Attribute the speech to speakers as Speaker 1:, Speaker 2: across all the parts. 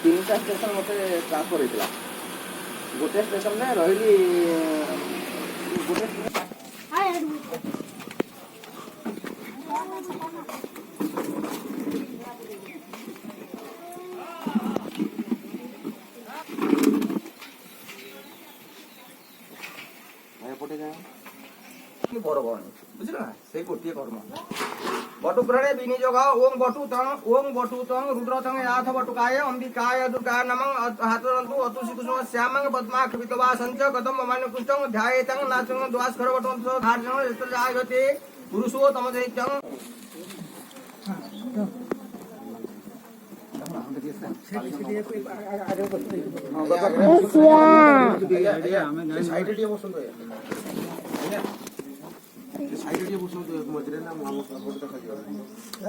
Speaker 1: तीन टा स्टेशन मत ट्रांसफर होता गोटे स्टेशन में रही गोटे बड़ गणी बुझल ना से गोटे कर्म बटुप्राणे विनियोग ओम बटु तंग रुद्र तंग याथ बटुकाय अंबिकाय दुर्गा नमः हातरंतु अतुषि कुसुम श्यामंग पद्माक्ष वितवा संच कदम ममान कुष्टंग ध्यायेतं नाचंग द्वास खर बटुंत धार्जंग यत्र जायते पुरुषो तम दैत्यं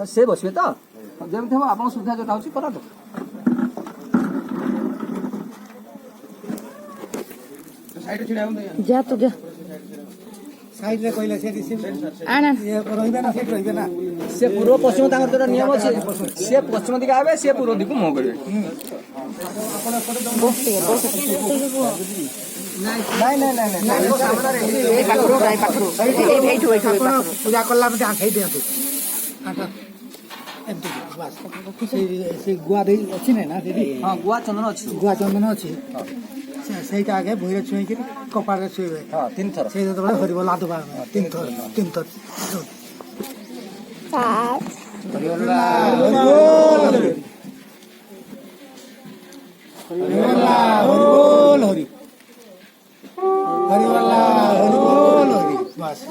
Speaker 1: से बसवे तो जमी थे आप सुविधा जो होची करा तो
Speaker 2: जा तो जा
Speaker 3: साइड रे कहले से
Speaker 2: आना
Speaker 3: ये रहबे ना सेट रहबे ना
Speaker 1: से पूर्व पश्चिम तांकर जो नियम अछि से पश्चिम दिक आबे से पूर्व दिक मुह करबे
Speaker 3: नहीं
Speaker 2: ए पाखरो गाय पाखरो ए ठो पाखरो
Speaker 3: पूजा करला में आंखै दियंतु एमती बस से गुआ दे अछि ना दीदी
Speaker 1: हां गुआ चंदन अछि
Speaker 3: ସେଇଟା ଆଗେ ଭୁଇଁରେ ଛୁଇଁକି କପାଳରେ ଛୁଇଁବେ
Speaker 1: हां तीन थर
Speaker 3: ସେଇ ଯେତେବେଳେ ହରିବ ଲାଦବା ତିନି ଥର ବାସ୍